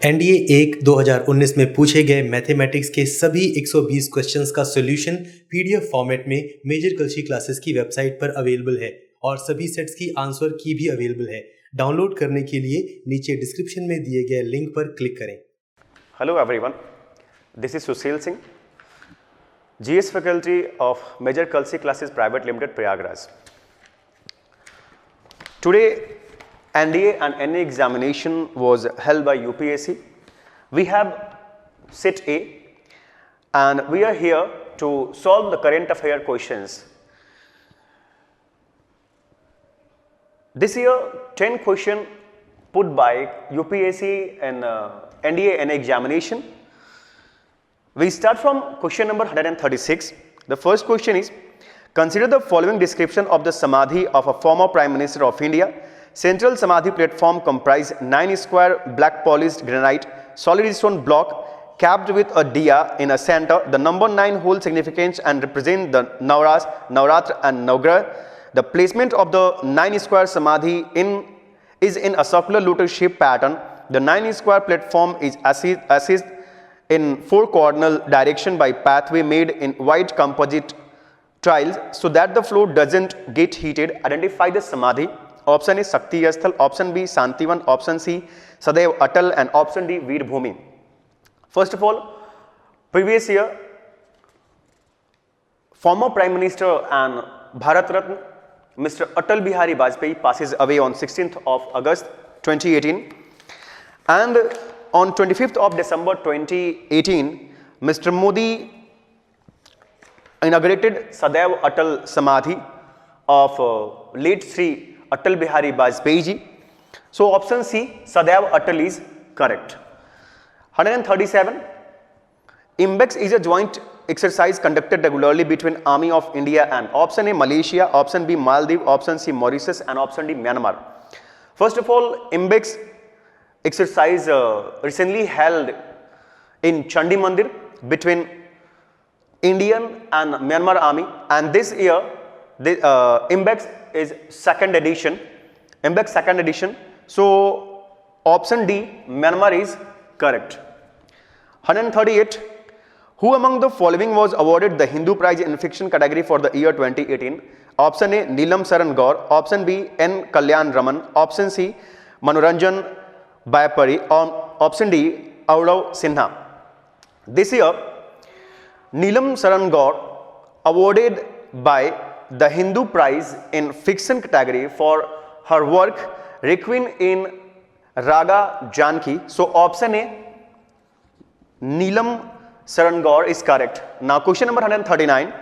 NDA 1 2019 में पूछे गए मैथमेटिक्स के सभी 120 क्वेश्चंस का सॉल्यूशन पीडीएफ फॉर्मेट में मेजर कल्सी क्लासेस की वेबसाइट पर अवेलेबल है और सभी सेट्स की आंसर की भी अवेलेबल है। डाउनलोड करने के लिए नीचे डिस्क्रिप्शन में दिए गए लिंक पर क्लिक करें। Hello everyone, this is Sushil Singh, GS faculty of Major Kalsi Classes Private Limited, Prayagraj. Today, NDA and NA examination was held by UPSC. We have set A and we are here to solve the current affair questions. This year, 10 questions put by UPSC and NDA NA examination. We start from question number 136. The first question is, consider the following description of the Samadhi of a former Prime Minister of India. Central Samadhi platform comprised 9 square black polished granite solid stone block capped with a diya in a center. The number 9 holds significance and represent the Navras, Navratra and Navgraha. The placement of the 9 square Samadhi is in a circular lotus shape pattern. The 9 square platform is assisted in 4 cardinal direction by pathway made in white composite tiles so that the floor doesn't get heated. Identify the Samadhi. Option A Shakti Asthal, option B Shantivan, option C Sadaiv Atal and option D Veer Bhumi. First of all, previous year former Prime Minister and Bharat Ratna Mr. Atal Bihari Vajpayee passes away on 16th of August 2018, and on 25th of December 2018 Mr. Modi inaugurated Sadaiv Atal Samadhi of late Sri Atal Bihari Vajpayee ji. So option C Sadaiv Atal is correct. 137. IMBEX is a joint exercise conducted regularly between Army of India and option A Malaysia, option B Maldives, option C Mauritius and option D Myanmar. First of all, IMBEX exercise recently held in Chandi Mandir between Indian and Myanmar Army, and this year the IMBEX is second edition. IMBEX second edition. So option D Myanmar is correct. 138. Who among the following was awarded the Hindu Prize in Fiction category for the year 2018? Option A Neelam Saran Gaur, option B N Kalyan Raman, option C Manoranjan Bayapari, option D Aurav Sinha. This year Neelam Saran Gaur awarded by the Hindu Prize in Fiction category for her work Requiem in Raga Janki. So option A Neelam Saran Gaur is correct. Now question number 139.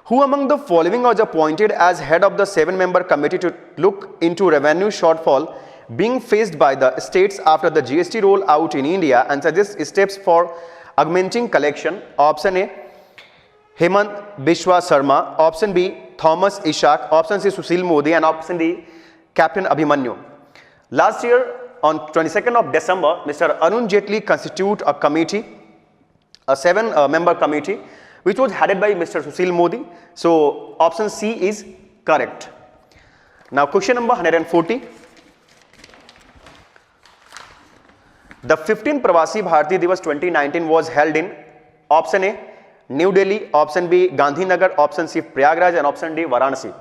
Who among the following was appointed as head of the 7-member committee to look into revenue shortfall being faced by the states after the GST roll out in India and suggest steps for augmenting collection? Option A Hemant Biswa Sharma, option B Thomas Ishak, option C Sushil Modi and option D Captain Abhimanyu. Last year on 22nd of December, Mr. Arun Jaitley constituted a committee, a 7-member committee which was headed by Mr. Sushil Modi. So option C is correct. Now question number 140. The 15th Pravasi Bharatiya Divas 2019 was held in option A New Delhi, option B Gandhinagar, option C Prayagraj and option D Varanasi.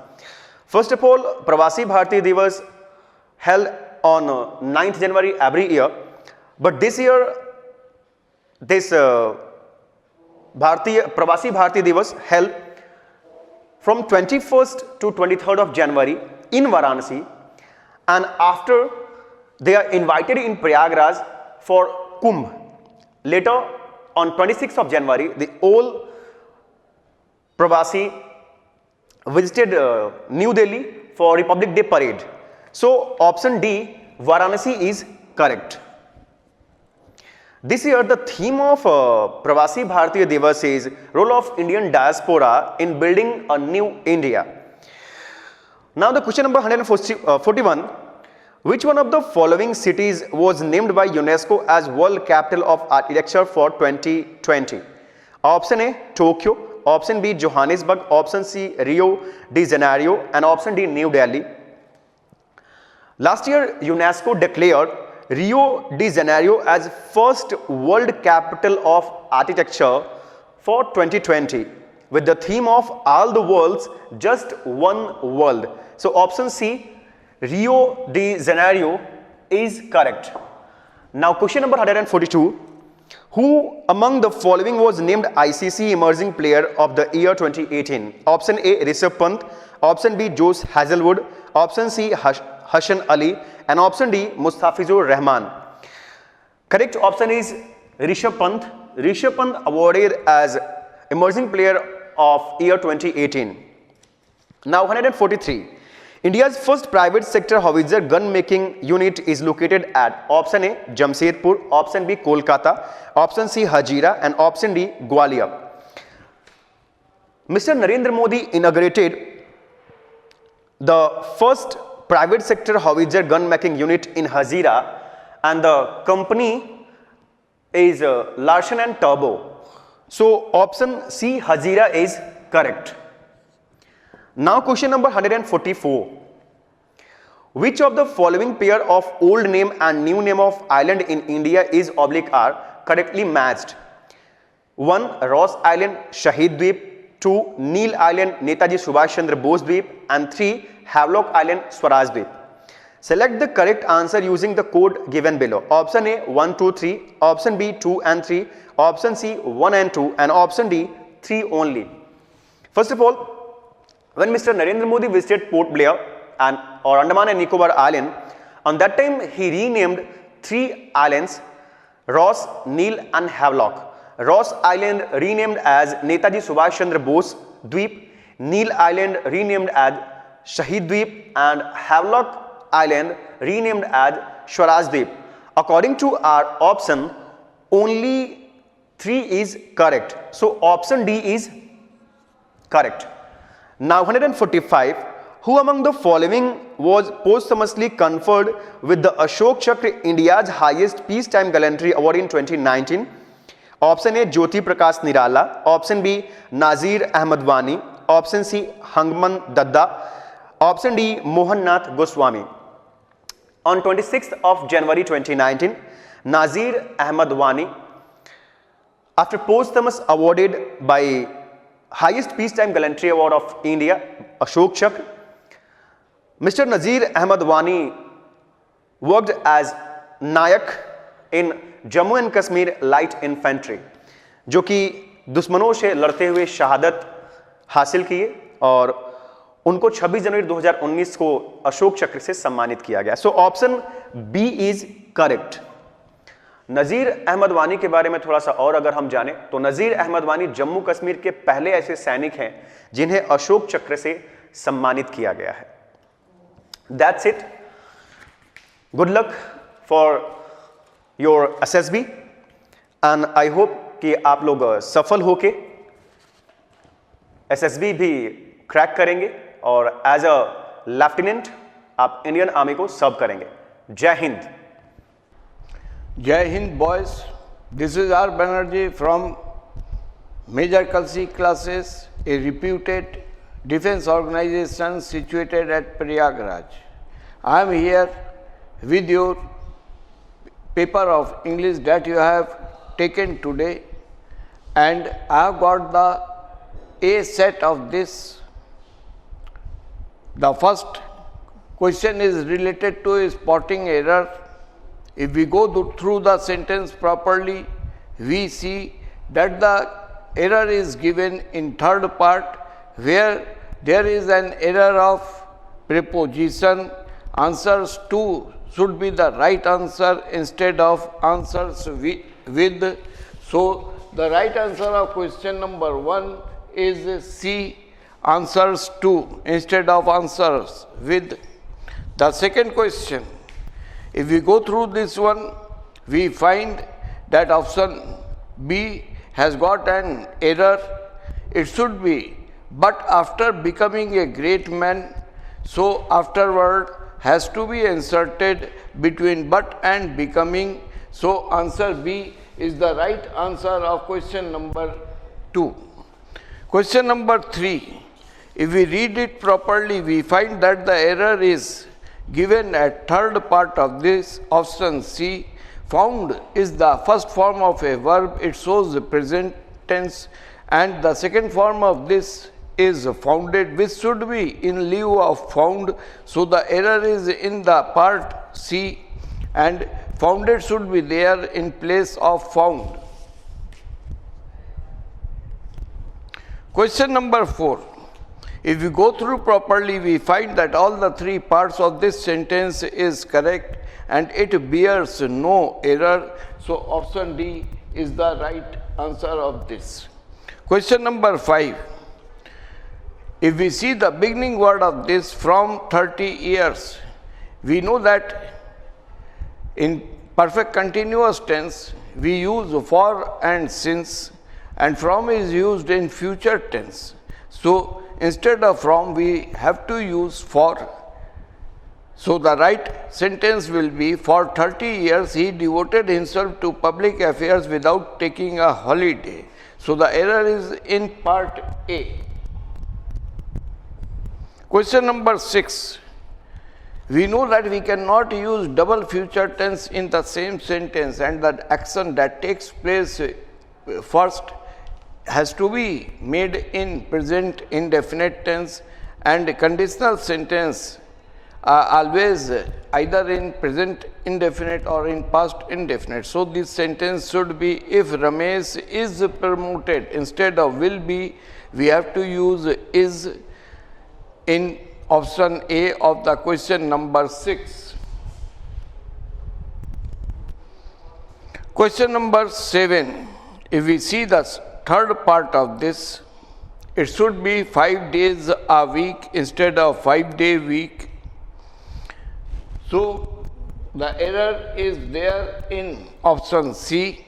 First of all, Pravasi Bharatiya Divas held on 9th January every year, but this year this Pravasi Bharatiya Divas held from 21st to 23rd of January in Varanasi, and after they are invited in Prayagraj for Kumbh. Later on 26th of January, the all Pravasi visited New Delhi for Republic Day parade. So option D Varanasi is correct. This year the theme of Pravasi Bharatiya Divas is role of Indian diaspora in building a new India. Now the question number 141. Which one of the following cities was named by UNESCO as World Capital of Architecture for 2020? Option A Tokyo, option B Johannesburg, option C Rio de Janeiro and option D New Delhi. Last year UNESCO declared Rio de Janeiro as first world capital of architecture for 2020 with the theme of all the worlds, just one world. So option C, Rio de Janeiro is correct. Now question number 142. Who among the following was named ICC Emerging Player of the Year 2018? Option A, Rishabh Pant. Option B, Josh Hazlewood. Option C, Hassan Ali. And option D, Mustafizur Rahman. Correct option is Rishabh Pant. Rishabh Pant awarded as Emerging Player of Year 2018. Now 143. India's first private sector howitzer gun making unit is located at option A, Jamshedpur, option B, Kolkata, option C, Hazira, and option D, Gwalior. Mr. Narendra Modi inaugurated the first private sector howitzer gun making unit in Hazira, and the company is Larsen and Toubro. So option C, Hazira, is correct. Now question number 144. Which of the following pair of old name and new name of island in India is oblique are correctly matched? 1. Ross Island, Shahid Dweep. 2. Neil Island, Netaji Subhash Chandra Bose Dweep. And 3. Havelock Island, Swaraj Dweep. Select the correct answer using the code given below. Option A 1, 2, 3. Option B 2 and 3. Option C 1 and 2. And option D 3 only. First of all, when Mr. Narendra Modi visited Port Blair or Andaman and Nicobar Island, on that time he renamed 3 islands, Ross, Neil and Havelock. Ross Island renamed as Netaji Subhash Chandra Bose Dweep, Neil Island renamed as Shahid Dweep, and Havelock Island renamed as Swaraj Dweep. According to our option, only 3 is correct. So option D is correct. Now 145. Who among the following was posthumously conferred with the Ashok Chakra, India's highest peacetime gallantry award in 2019? Option A, Jyoti Prakash Nirala. Option B, Nazir Ahmad Wani. Option C, Hangman Dadda. Option D, Mohan Nath Goswami. On 26th of January 2019, Nazir Ahmad Wani, after posthumous awarded by highest peacetime gallantry award of India, Ashok Chakra, Mr. Nazir Ahmad Wani worked as Nayak in Jammu and Kashmir Light Infantry, जो कि दुश्मनों से लड़ते हुए शहादत हासिल किए और उनको 26 जनवरी 2019 को अशोक चक्र से सम्मानित किया गया. So option B is correct. Nazir Ahmad Wani के बारे में थोड़ा सा और अगर हम जाने तो नजीर अहमद वानी जम्मू कश्मीर के पहले ऐसे सैनिक हैं जिन्हें अशोक चक्र से सम्मानित किया गया है. That's it. Good luck for your SSB and I hope कि आप लोग सफल होके एसएसबी भी क्रैक करेंगे और एज अ लेफ्टिनेंट आप इंडियन आर्मी को सर्व करेंगे. जय Hind. Jai Hind boys, this is R. Banerjee from Major Kalsi classes, a reputed defense organization situated at Prayagraj. I am here with your paper of English that you have taken today, and I have got the A set of this. The first question is related to spotting error. If we go through the sentence properly, we see that the error is given in third part where there is an error of preposition. Answers to should be the right answer instead of answers with. So, the right answer of question number 1 is C, answers to instead of answers with. The second question, if we go through this one, we find that option B has got an error. It should be, but after becoming a great man, so afterward has to be inserted between but and becoming. So answer B is the right answer of question number 2. Question number 3, if we read it properly, we find that the error is given at third part of this option C. Found is the first form of a verb, it shows the present tense, and the second form of this is founded, which should be in lieu of found. So the error is in the part C, and founded should be there in place of found. Question number 4. If we go through properly, we find that all the three parts of this sentence is correct and it bears no error. So option D is the right answer of this. Question number 5. If we see the beginning word of this, from 30 years, we know that in perfect continuous tense we use for and since, and from is used in future tense. So instead of from we have to use for. So the right sentence will be, for 30 years he devoted himself to public affairs without taking a holiday. So the error is in part A. Question number 6. We know that we cannot use double future tense in the same sentence, and that action that takes place first has to be made in present indefinite tense, and conditional sentence always either in present indefinite or in past indefinite. So this sentence should be, if Ramesh is promoted, instead of will be, we have to use is in option A of the question number 6. Question number 7. If we see the third part of this, it should be 5 days a week instead of 5-day week. So the error is there in option C.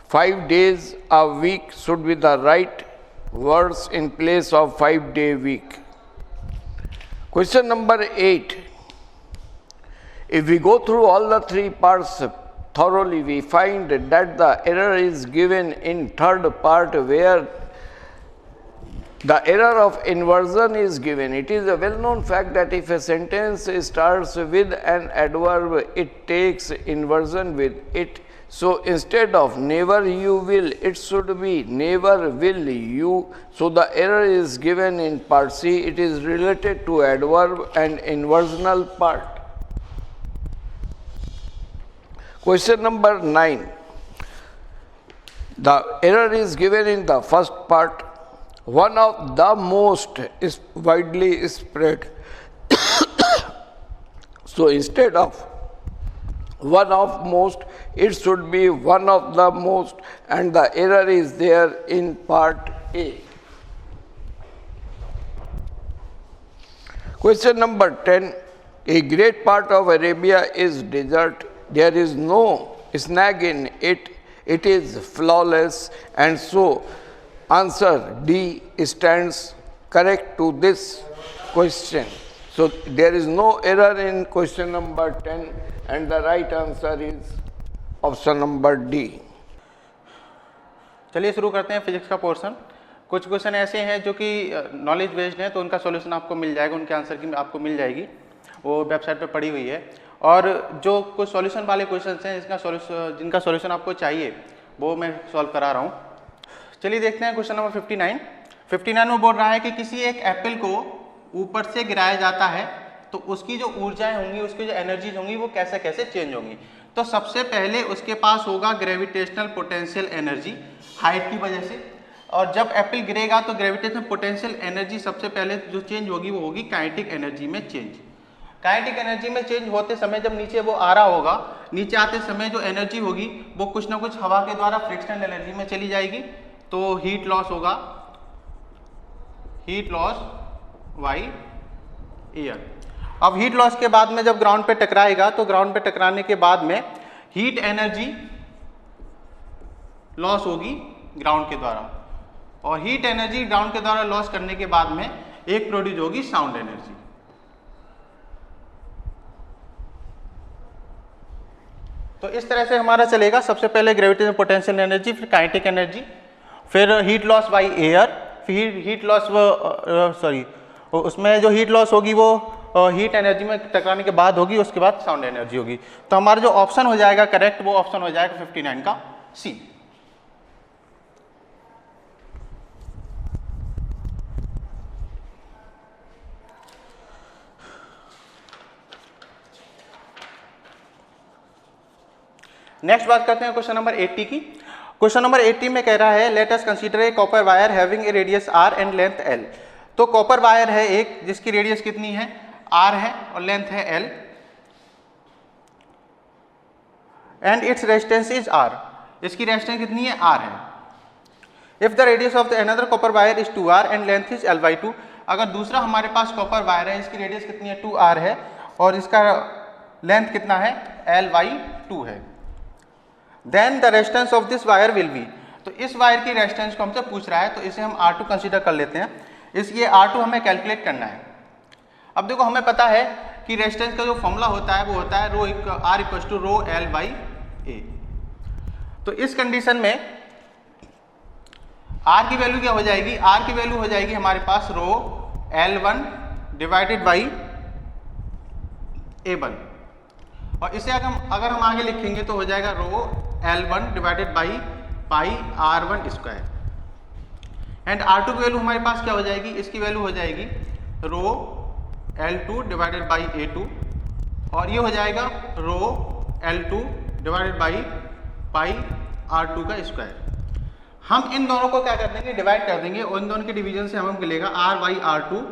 5 days a week should be the right words in place of 5-day week. Question number 8. If we go through all the three parts thoroughly, we find that the error is given in third part, where the error of inversion is given. It is a well-known fact that if a sentence starts with an adverb, it takes inversion with it. So instead of never you will, it should be never will you. So the error is given in part C. It is related to adverb and inversional part. Question number 9. The error is given in the first part. One of the most is widely spread. So instead of one of most, it should be one of the most, and the error is there in part A. Question number 10. A great part of Arabia is desert. There is no snag in it. It is flawless, and so answer D stands correct to this question. So there is no error in question number 10, and the right answer is option number D. चलिए शुरू करते हैं physics का portion. कुछ question ऐसे हैं जो कि नॉलेज बेस्ड हैं, तो उनका सॉल्यूशन आपको मिल जाएगा, उनके आंसर की आपको मिल जाएगी, वो वेबसाइट पे पड़ी हुई है। और जो कुछ सॉल्यूशन वाले क्वेश्चन हैं जिनका सॉल्यूशन आपको चाहिए वो मैं सॉल्व करा रहा हूँ। चलिए देखते हैं क्वेश्चन नंबर 59। 59 में बोल रहा है कि किसी एक एप्पल को ऊपर से गिराया जाता है तो उसकी जो ऊर्जाएं होंगी, उसकी जो एनर्जीज होंगी, वो कैसे कैसे चेंज होंगी। तो सबसे पहले उसके पास होगा ग्रेविटेशनल पोटेंशियल एनर्जी हाइट की वजह से, और जब एप्पल गिरेगा तो ग्रेविटेशनल पोटेंशियल एनर्जी सबसे पहले जो चेंज होगी वो होगी काइनेटिक एनर्जी में चेंज। काइनेटिक एनर्जी में चेंज होते समय जब नीचे वो आ रहा होगा, नीचे आते समय जो एनर्जी होगी वो कुछ ना कुछ हवा के द्वारा फ्रिक्शनल एनर्जी में चली जाएगी, तो हीट लॉस होगा, हीट लॉस बाय एयर। अब हीट लॉस के बाद में जब ग्राउंड पे टकराएगा तो ग्राउंड पे टकराने के बाद में हीट एनर्जी लॉस होगी ग्राउंड के द्वारा, और हीट एनर्जी ग्राउंड के द्वारा लॉस करने के बाद में एक प्रोड्यूस होगी साउंड एनर्जी। तो इस तरह से हमारा चलेगा, सबसे पहले ग्रेविटेशनल पोटेंशियल एनर्जी, फिर काइनेटिक एनर्जी, फिर हीट लॉस बाय एयर, फिर हीट लॉस उसमें जो हीट लॉस होगी वो हीट एनर्जी में टकराने के बाद होगी, उसके बाद साउंड एनर्जी होगी। तो हमारा जो ऑप्शन हो जाएगा करेक्ट, वो ऑप्शन हो जाएगा 59 का सी। नेक्स्ट बात करते हैं क्वेश्चन नंबर 80 की। क्वेश्चन नंबर 80 में कह रहा है let us consider a copper wire having a radius r and length l। तो कॉपर वायर है एक जिसकी रेडियस कितनी है r है और लेंथ है l and its resistance is r। इसकी रेजिस्टेंस कितनी है r है। If the radius of the another copper wire is 2r and length is l/2। अगर दूसरा हमारे पास कॉपर वायर है, इसकी रेडियस कितनी है 2r है और इसका लेंथ कितना है l/2 है, then the resistance of this wire will be. तो इस वायर की रेजिस्टेंस को हमसे पूछ रहा है, तो इसे हम R2 कंसीडर कर लेते हैं। इसलिए R2 हमें कैलकुलेट करना है। अब देखो हमें पता है कि रेजिस्टेंस का जो फॉर्मूला होता है वो होता है R = रो L/A। तो इस कंडीशन में R की वैल्यू क्या हो जाएगी, R की वैल्यू हो जाएगी हमारे पास रो L1 डिवाइडेड बाई A1। और इसे अगर हम आगे लिखेंगे तो हो जाएगा रो L1 divided by pi R1 square. And R2 की वैल्यू हमारे पास क्या हो जाएगी, इसकी वैल्यू हो जाएगी रो L2 डिवाइडेड बाई A2 और ये हो जाएगा रो L2 divided by pi R2 का स्क्वायर। हम इन दोनों को क्या कर देंगे, डिवाइड कर देंगे और इन दोनों के डिवीजन से हमें मिलेगा R/R2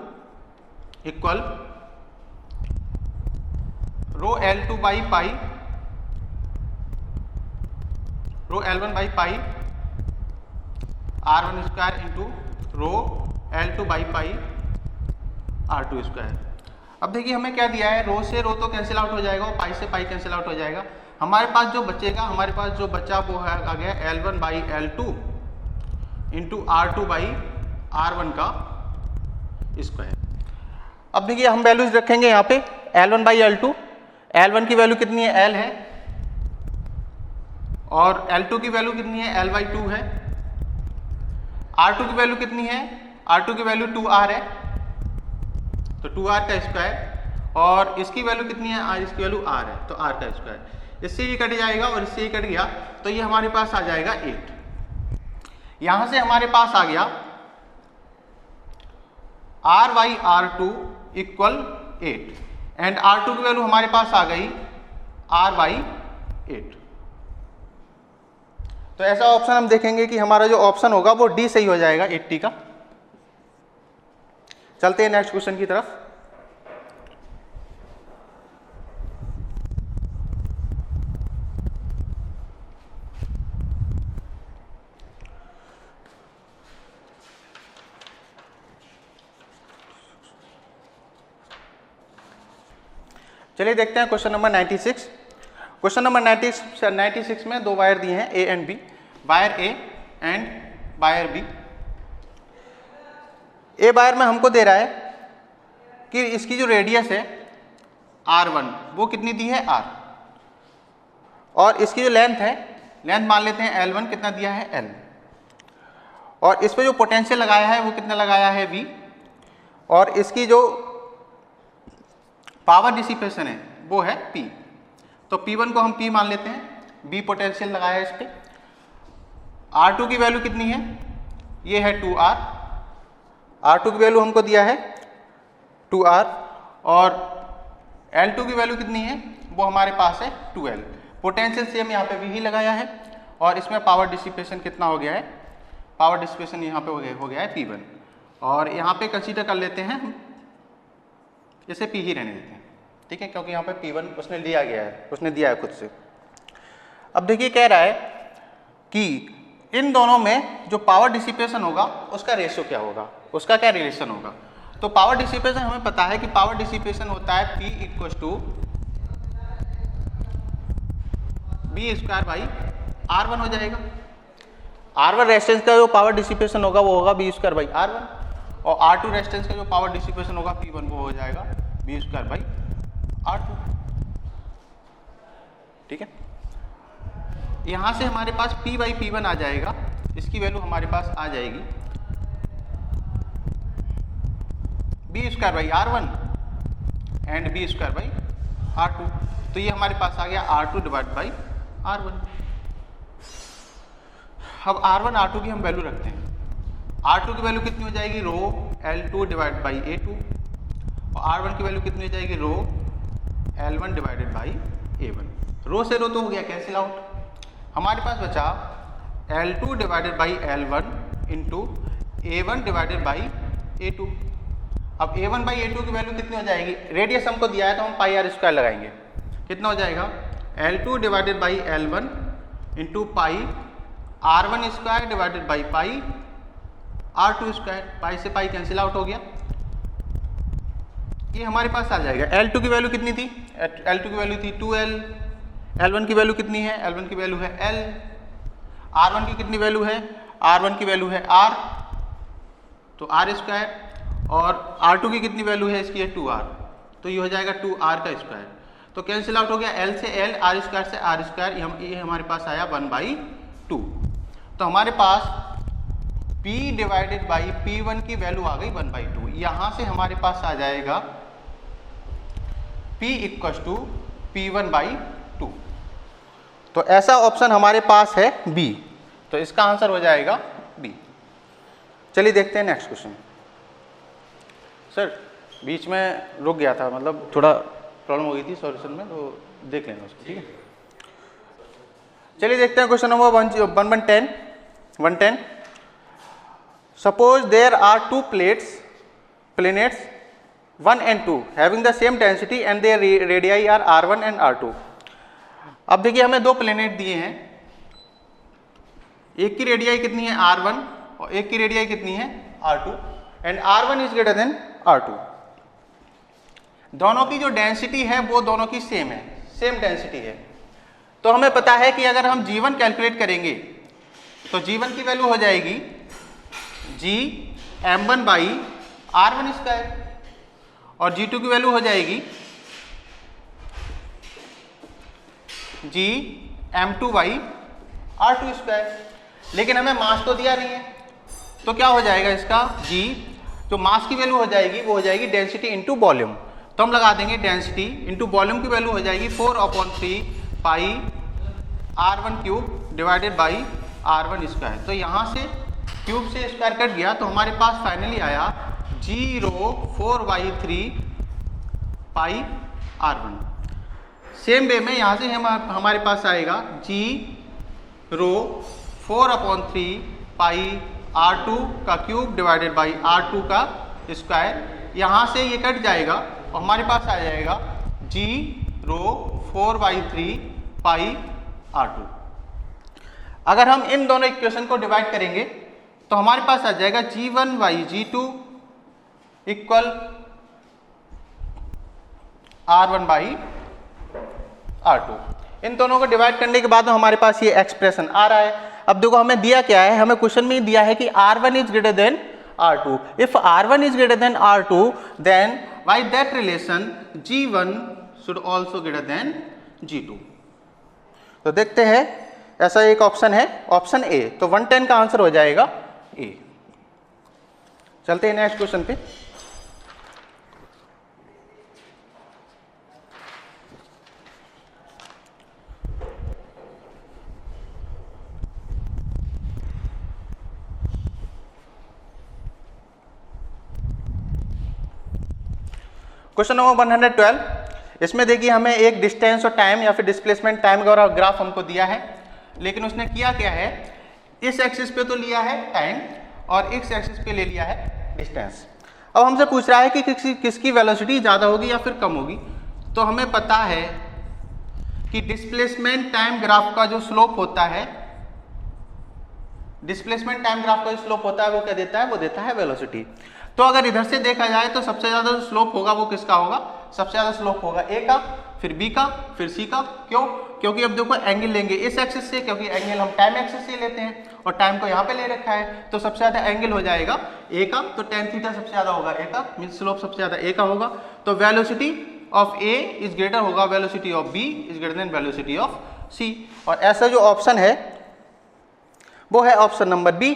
equal rho L2 by pi rho L1 by pi R1 square into rho L2 by pi R2 square. अब देखिए हमें क्या दिया है, रो से रो तो कैंसिल आउट हो जाएगा और पाई से पाई कैंसिल आउट हो जाएगा। हमारे पास जो बचेगा, हमारे पास जो बचा वो है आ गया L1 by L2 into R2 by R1 का स्क्वायर। अब देखिए हम वैल्यूज रखेंगे यहाँ पे L1 बाई L2। L1 की वैल्यू कितनी है, L है और L2 की वैल्यू कितनी है, L/2 है। R2 की वैल्यू कितनी है, R2 की वैल्यू 2R है तो 2R का स्क्वायर और इसकी वैल्यू कितनी है, इसकी वैल्यू R है तो R का स्क्वायर। इससे ये कट जाएगा और इससे ये कट गया तो ये हमारे पास आ जाएगा 8। यहां से हमारे पास आ गया R/R2 इक्वल 8 एंड R2 की वैल्यू हमारे पास आ गई R/8। तो ऐसा ऑप्शन हम देखेंगे कि हमारा जो ऑप्शन होगा वो डी सही हो जाएगा 80 का। चलते हैं नेक्स्ट क्वेश्चन की तरफ। चलिए देखते हैं क्वेश्चन नंबर 96। क्वेश्चन नंबर 96 में दो वायर दिए हैं A and B, wire A and wire B। A wire में हमको दे रहा है कि इसकी जो रेडियस है R1 वो कितनी दी है R और इसकी जो लेंथ है, लेंथ मान लेते हैं L1 कितना दिया है L और इस पे जो पोटेंशियल लगाया है वो कितना लगाया है V और इसकी जो पावर डिसिपेशन है वो है P। तो P1 को हम P मान लेते हैं, B पोटेंशियल लगाया है इस पे। R2 की वैल्यू कितनी है, ये है 2R। R2 की वैल्यू हमको दिया है 2R और L2 की वैल्यू कितनी है, वो हमारे पास है 2L। पोटेंशियल सेम यहाँ पे V ही लगाया है और इसमें पावर डिसिपेशन कितना हो गया है, पावर डिसिपेशन यहाँ पे हो गया है P1 और यहाँ पे कंसीडर कर लेते हैं हम जैसे P ही रहने देते हैं, ठीक है, क्योंकि यहाँ पे P1 उसने लिया गया है, उसने दिया है खुद से। अब देखिए कह रहा है कि इन दोनों में जो पावर डिसिपेशन होगा उसका रेशियो क्या होगा, उसका क्या रिलेशन होगा। तो पावर डिसिपेशन हमें पता है कि पावर डिसिपेशन होता है P = B² R1 हो जाएगा। R1 रेजिस्टेंस का जो पावर डिसिपेशन होगा वो होगा B² R1 और R2 रेजिस्टेंस का जो पावर डिसिपेशन होगा P1 वो हो जाएगा B² R2, ठीक है। यहां से हमारे पास P/P1 आ जाएगा, इसकी वैल्यू हमारे पास आ जाएगी B² R1 and B square by R2। तो ये हमारे पास आ गया R2 डिवाइड बाई R1। अब R1 R2 की हम वैल्यू रखते हैं। R2 की वैल्यू कितनी हो जाएगी, रो L2 डिवाइड बाई A2, और R1 की वैल्यू कितनी हो जाएगी, रो L1 डिवाइडेड बाई A1। रो से रो तो हो गया कैंसिल आउट। हमारे पास बचा L2 divided by L1 into A1 divided by A2। अब A1 बाई A2 की वैल्यू कितनी हो जाएगी, रेडियस हमको दिया है तो हम पाई आर स्क्वायर लगाएंगे। कितना हो जाएगा, L2 divided by L1 into pi R1 square divided by pi R2 square. Pi से पाई कैंसिल आउट हो गया। ये हमारे पास आ जाएगा। L2 की वैल्यू कितनी थी, L2 की वैल्यू थी 2L। L1 की वैल्यू कितनी है, L1 की वैल्यू है L। R1 की कितनी वैल्यू है, R1 की वैल्यू है R, तो R स्क्वायर। और R2 की कितनी वैल्यू है इसकी है 2R, तो ये हो जाएगा 2R का स्क्वायर। तो कैंसिल आउट हो गया, L से L, R स्क्वायर से R स्क्वायर, ये हमारे पास आया 1/2। तो हमारे पास P डिवाइडेड बाई P1 की वैल्यू आ गई 1/2। यहाँ से हमारे पास आ जाएगा P इक्वल टू P1/2। तो ऐसा ऑप्शन हमारे पास है B, तो इसका आंसर हो जाएगा B। चलिए देखते हैं नेक्स्ट क्वेश्चन। सर बीच में रुक गया था, मतलब थोड़ा प्रॉब्लम हो गई थी सॉल्यूशन में, तो देख लेना उसको, ठीक है। चलिए देखते हैं question number 110। Suppose there are two planets 1 and 2 having the same density and their radii are R1 and R2। अब देखिए हमें दो प्लेनेट दिए हैं, एक की रेडियाई कितनी है R1 और एक की रेडियाई कितनी है R2, and R1 is greater than R2। दोनों की जो डेंसिटी है वो दोनों की सेम है, सेम डेंसिटी है। तो हमें पता है कि अगर हम G1 कैलकुलेट करेंगे तो G1 की वैल्यू हो जाएगी G m1 by R1 square, और G2 की वैल्यू हो जाएगी G m2 by R2 square. लेकिन हमें मास तो दिया नहीं है, तो क्या हो जाएगा इसका, G जो मास की वैल्यू हो जाएगी वो हो जाएगी डेंसिटी इंटू वॉल्यूम। तो हम लगा देंगे डेंसिटी इंटू वॉल्यूम की वैल्यू हो जाएगी 4/3 पाई R1 cube divided by R1 square. तो यहाँ से क्यूब से स्क्वायर कट गया, तो हमारे पास फाइनली आया 4/3 पाई R1। सेम वे में यहाँ से हमारे पास आएगा 4/3 पाई R2 का क्यूब डिवाइडेड बाई R2 का स्क्वायर। यहाँ से ये कट जाएगा और हमारे पास आ जाएगा 4/3 पाई R2। अगर हम इन दोनों इक्वेशन को डिवाइड करेंगे तो हमारे पास आ जाएगा G1 by G2 equal R1 by R2। इन दोनों को डिवाइड करने के बाद हमारे पास ये एक्सप्रेशन आ रहा है। अब देखो हमें दिया क्या है, हमें क्वेश्चन में दिया है कि R1 is greater than R2। If R1 is greater than R2 then by that relation G1 should also greater than G2। तो देखते हैं, ऐसा एक ऑप्शन है, ऑप्शन ए। तो 110 का आंसर हो जाएगा ए। चलते हैं नेक्स्ट क्वेश्चन पे। Question number 112। इसमें देखिए हमें एक डिस्टेंस और टाइम या फिर डिस्प्लेसमेंट टाइम का ग्राफ हमको दिया है, लेकिन उसने किया क्या है, इस एक्सिस पे तो लिया है टाइम और इस एक्सिस पे ले लिया है डिस्टेंस। अब हमसे पूछ रहा है कि किसकी वेलोसिटी ज़्यादा होगी या फिर कम होगी। तो हमें पता है कि डिस्प्लेसमेंट टाइम ग्राफ का जो स्लोप होता है, डिस्प्लेसमेंट टाइम ग्राफ का जो स्लोप होता है वो क्या देता है, वो देता है वेलोसिटी। तो अगर इधर से देखा जाए तो सबसे ज़्यादा जो स्लोप होगा वो किसका होगा, सबसे ज़्यादा स्लोप होगा ए का, फिर बी का, फिर सी का। क्यों, क्योंकि अब देखो एंगल लेंगे इस एक्सिस से, क्योंकि एंगल हम टाइम एक्सिस से लेते हैं और टाइम को यहाँ पे ले रखा है, तो सबसे ज़्यादा एंगल हो जाएगा ए का। तो tan थीटा सबसे ज़्यादा होगा ए का, मीन स्लोप सबसे ज़्यादा ए का होगा। तो velocity of A is greater होगा velocity of B is greater than velocity of C. और ऐसा जो ऑप्शन है वो है ऑप्शन नंबर बी।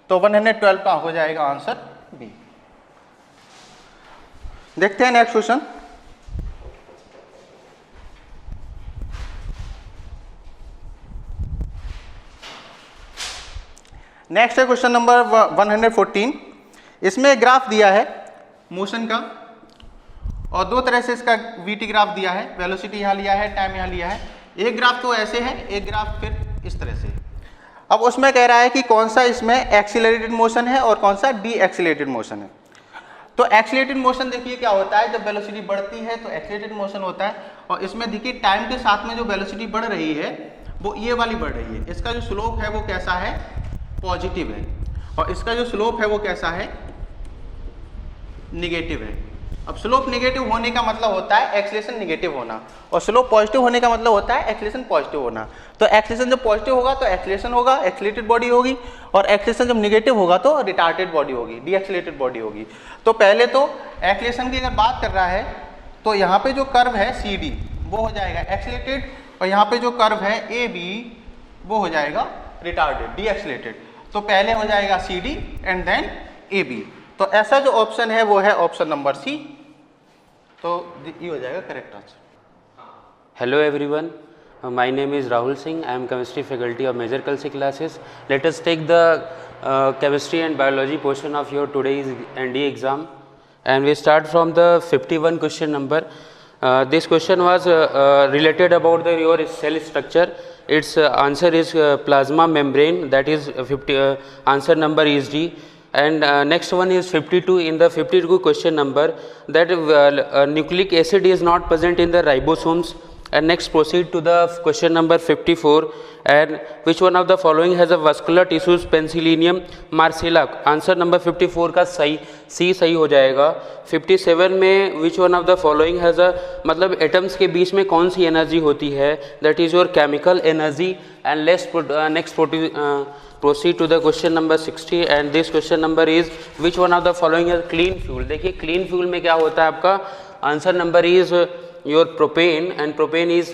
तो 112 का हो जाएगा आंसर बी। देखते हैं नेक्स्ट क्वेश्चन। नेक्स्ट है क्वेश्चन नंबर 114। इसमें ग्राफ दिया है मोशन का और दो तरह से इसका वीटी ग्राफ दिया है, वेलोसिटी यहाँ लिया है, टाइम यहाँ लिया है। एक ग्राफ तो ऐसे है, एक ग्राफ फिर इस तरह से। अब उसमें कह रहा है कि कौन सा इसमें एक्सीलरेटेड मोशन है और कौन सा डी एक्सीलरेटेड मोशन है। तो एक्सीलरेटेड मोशन देखिए क्या होता है, जब वेलोसिटी बढ़ती है तो एक्सीलरेटेड मोशन होता है, और इसमें देखिए टाइम के साथ में जो वेलोसिटी बढ़ रही है वो ये वाली बढ़ रही है। इसका जो स्लोप है वो कैसा है, पॉजिटिव है, और इसका जो स्लोप है वो कैसा है, निगेटिव है। अब स्लोप नेगेटिव होने का मतलब होता है एक्सीलरेशन नेगेटिव होना, और स्लोप पॉजिटिव होने का मतलब होता है एक्सीलरेशन पॉजिटिव होना। तो एक्सीलरेशन जब पॉजिटिव होगा तो एक्सीलरेशन होगा, एक्सीलरेटेड बॉडी होगी, और एक्सीलरेशन जब नेगेटिव होगा तो रिटार्डेड बॉडी होगी, डीएक्सीलरेटेड बॉडी होगी। तो पहले तो एक्सीलरेशन की अगर बात कर रहा है तो यहाँ पे जो कर्व है सी डी वो हो जाएगा एक्सीलरेटेड, और यहाँ पे जो कर्व है ए बी वो हो जाएगा रिटार्डेड, डीएक्सीलरेटेड। तो पहले हो जाएगा C D and then A B. तो ऐसा जो ऑप्शन है वो है ऑप्शन नंबर सी। तो ये हो जाएगा correct answer. Hello everyone, my name is Rahul Singh. I am chemistry faculty of Major Kalsi classes. Let us take the chemistry and biology portion of your today's ND exam, and we start from the 51 question number. This question was related about your cell structure. Its answer is plasma membrane, that is answer number is D. And next one is 52. In the 52 question number, that nucleic acid is not present in the ribosomes. And next proceed to the question number 54. And which one of the following has a vascular tissues, penicillium marcella? Answer number 54 का सही सी सही हो जाएगा। 57 में which one of the following has a, मतलब atoms के बीच में कौन सी एनर्जी होती है, that is your chemical energy. And next proceed to the question number 60, and this question number is which one of the following is clean fuel? देखिए clean fuel में क्या होता है आपका, answer number is your propane, and propane is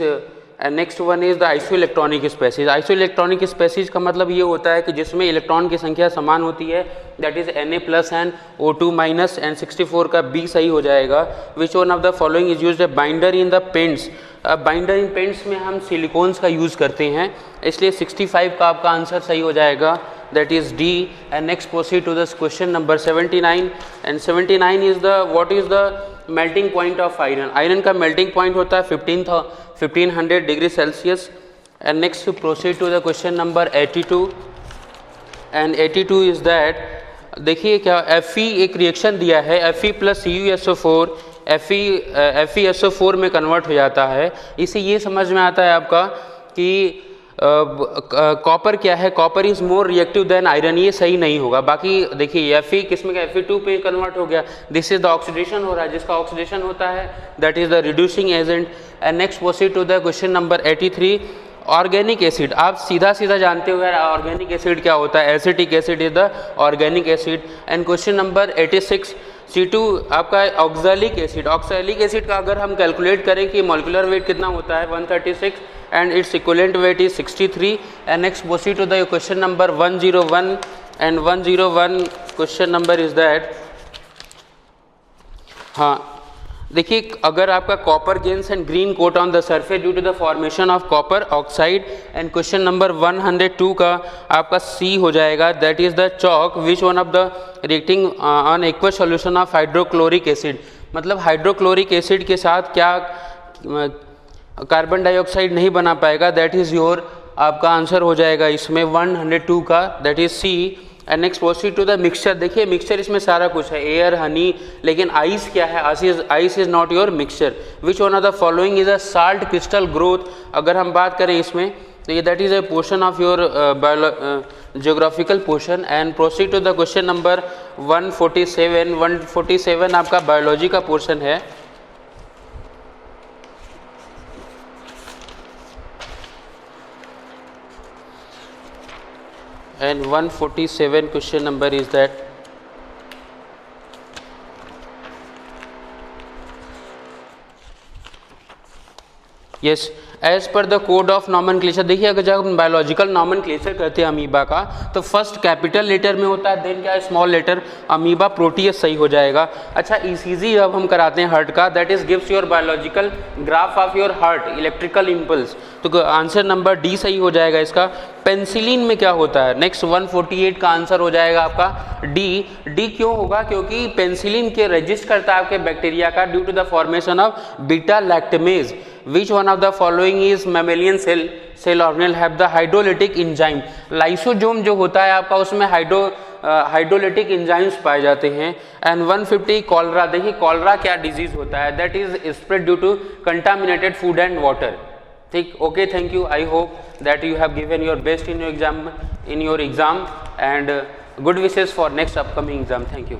and next one is the isoelectronic species. isoelectronic species का मतलब ये होता है कि जिसमें इलेक्ट्रॉन की संख्या समान होती है, that is Na+ and O2-, and 64 का B सही हो जाएगा। which one of the following is used a binder in the pens? Binder in paints में हम सिलिकॉन्स का यूज़ करते हैं, इसलिए 65 का आपका आंसर सही हो जाएगा, that is D. And next proceed to this question number 79, and 79 is the what is the melting point of iron? Iron का मेल्टिंग पॉइंट होता है 1500 degree Celsius. And next proceed to the question number 82, and 82 is that, देखिए क्या Fe एक reaction दिया है, Fe + CuSO4 FeSO4 में convert हो जाता है। इससे ये समझ में आता है आपका कि कॉपर क्या है, copper is more reactive than iron, ये सही नहीं होगा। बाकी देखिए Fe किसमें का Fe2 पे कन्वर्ट हो गया, दिस इज द ऑक्सीडेशन हो रहा है, जिसका ऑक्सीडेशन होता है that is the reducing agent. And next proceed to the question number 83, organic acid. आप सीधा जानते हो यार ऑर्गेनिक एसिड क्या होता है, acetic acid is the organic acid. And question number 86, C2 आपका ऑक्सैलिक एसिड। ऑक्सैलिक एसिड का अगर हम कैलकुलेट करें कि मॉलिक्यूलर वेट कितना होता है 136 and its equivalent weight is 63। And next proceed to the question number 101, and 101 question number is that, हाँ देखिए अगर आपका copper gains and green coat on the surface due to the formation of copper oxide. And question number 102 का आपका C हो जाएगा, that is the chalk which one of the reacting on aqueous solution of hydrochloric acid. मतलब hydrochloric acid के साथ क्या carbon dioxide नहीं बना पाएगा, दैट इज योर आपका आंसर हो जाएगा इसमें 102 का, that is C. And next proceed to the mixture. देखिए मिक्सचर इसमें सारा कुछ है, एयर, हनी, लेकिन आइस क्या है, ice is not your mixture. Which one of the following is a salt crystal growth? अगर हम बात करें इसमें तो ये that is a portion of your geographical portion. And proceed to the question number 147। 147 आपका बायोलॉजी का पोर्शन है। And 147 question number is that, yes, as per the code of nomenclature. देखिए अगर जब हम बायोलॉजिकल नॉमेनक्लेचर करते हैं अमीबा का तो फर्स्ट कैपिटल लेटर में होता है, देन क्या है स्मॉल लेटर, अमीबा प्रोटियस सही हो जाएगा। अच्छा ईसीजी जब हम कराते हैं हार्ट का, that is gives your biological graph of your heart electrical impulse, तो आंसर नंबर डी सही हो जाएगा इसका। पेंसिलिन में क्या होता है? नेक्स्ट 148 का आंसर हो जाएगा आपका डी। डी क्यों होगा? क्योंकि पेंसिलिन के रजिस्ट करता है आपके बैक्टीरिया का due to the formation of beta lactamase. Which one of the following is mammalian cell organelle have the hydrolytic enzyme? Lysosome जो होता है आपका उसमें हाइड्रोलिटिक एंजाइम्स पाए जाते हैं। एंड 150 कॉलरा, देखिए कॉलरा क्या डिजीज होता है? That is spread due to contaminated food and water. ठीक, okay, thank you. I hope that you have given your best in your exam and good wishes for next upcoming exam. Thank you.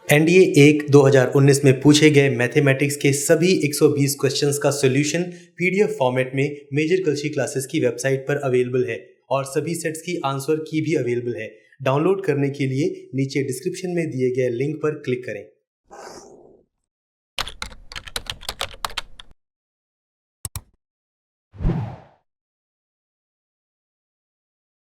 NDA 1 2019 में पूछे गए mathematics के सभी 120 questions का solution PDF format में major कलशी classes की website पर available है और सभी सेट्स की आंसर की भी अवेलेबल है। डाउनलोड करने के लिए नीचे डिस्क्रिप्शन में दिए गए लिंक पर क्लिक करें।